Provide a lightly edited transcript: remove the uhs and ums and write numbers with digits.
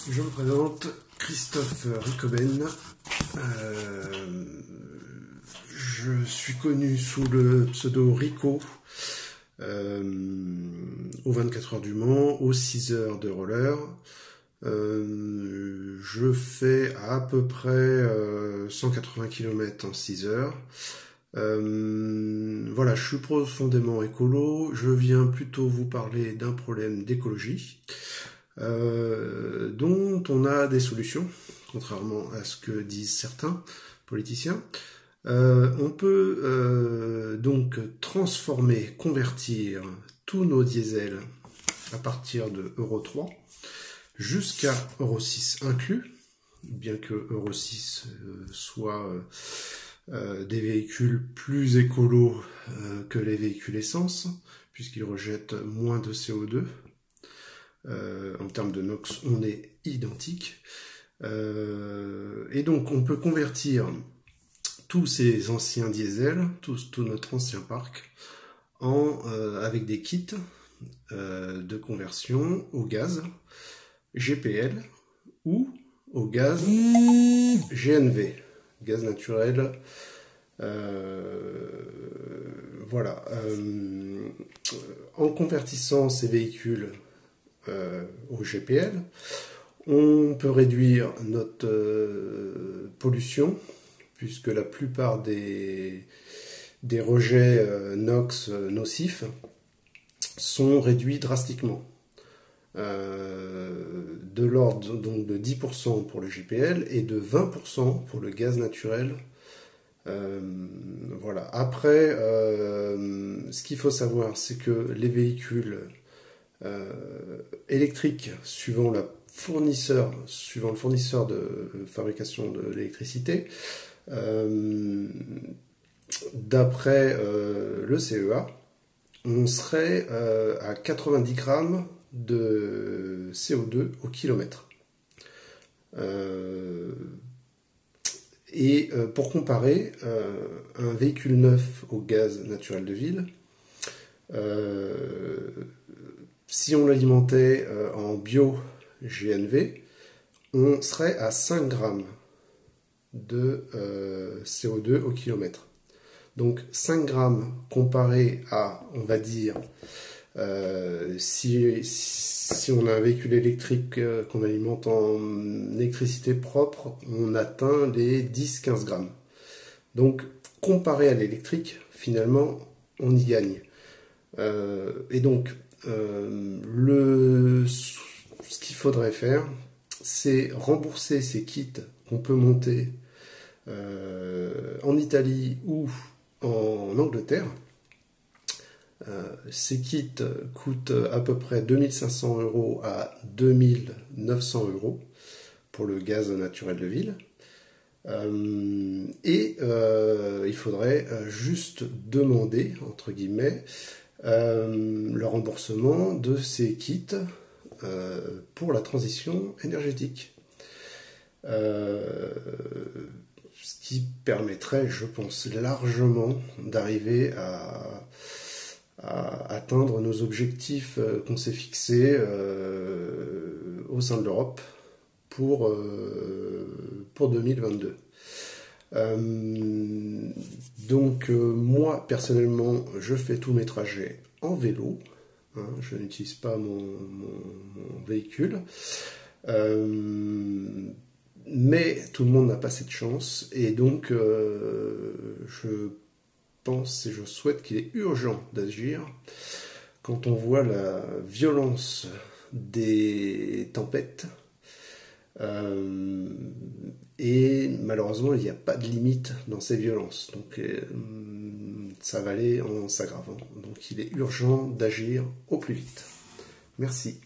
Je me présente, Christophe Ricoben. Je suis connu sous le pseudo Rico aux 24 heures du Mans, aux 6 heures de roller. Je fais à peu près 180 km en 6 heures. Voilà, je suis profondément écolo. Je viens plutôt vous parler d'un problème d'écologie dont on a des solutions, contrairement à ce que disent certains politiciens. On peut donc transformer, convertir tous nos diesels à partir de Euro 3 jusqu'à Euro 6 inclus, bien que Euro 6 soit des véhicules plus écolos que les véhicules essence, puisqu'ils rejettent moins de CO2. En termes de NOx, on est identique. Et donc, on peut convertir tous ces anciens diesels, tout notre ancien parc, avec des kits de conversion au gaz GPL ou au gaz GNV, gaz naturel. Voilà. En convertissant ces véhicules au GPL, on peut réduire notre pollution, puisque la plupart des rejets NOx nocifs sont réduits drastiquement. De l'ordre donc de 10% pour le GPL et de 20% pour le gaz naturel. Voilà. Après, ce qu'il faut savoir, c'est que les véhicules électriques, suivant le fournisseur de fabrication de l'électricité, d'après le CEA, on serait à 90 grammes de CO2 au kilomètre. Et pour comparer, un véhicule neuf au gaz naturel de ville, si on l'alimentait en bio GNV, on serait à 5 grammes de CO2 au kilomètre. Donc 5 grammes comparé à, on va dire, si on a un véhicule électrique qu'on alimente en électricité propre, on atteint les 10-15 grammes. Donc comparé à l'électrique, finalement, on y gagne. Et donc, ce qu'il faudrait faire, c'est rembourser ces kits qu'on peut monter en Italie ou en Angleterre. Ces kits coûtent à peu près 2500 € à 2900 € pour le gaz naturel de ville. Il faudrait juste demander, entre guillemets, le remboursement de ces kits pour la transition énergétique. Ce qui permettrait, je pense, largement d'arriver à atteindre nos objectifs qu'on s'est fixés au sein de l'Europe pour 2022. Donc moi personnellement je fais tous mes trajets en vélo, hein, je n'utilise pas mon véhicule, mais tout le monde n'a pas cette chance, et donc je pense et je souhaite qu'il est urgent d'agir quand on voit la violence des tempêtes. Et malheureusement, il n'y a pas de limite dans ces violences. Donc, ça va aller en s'aggravant. Donc, il est urgent d'agir au plus vite. Merci.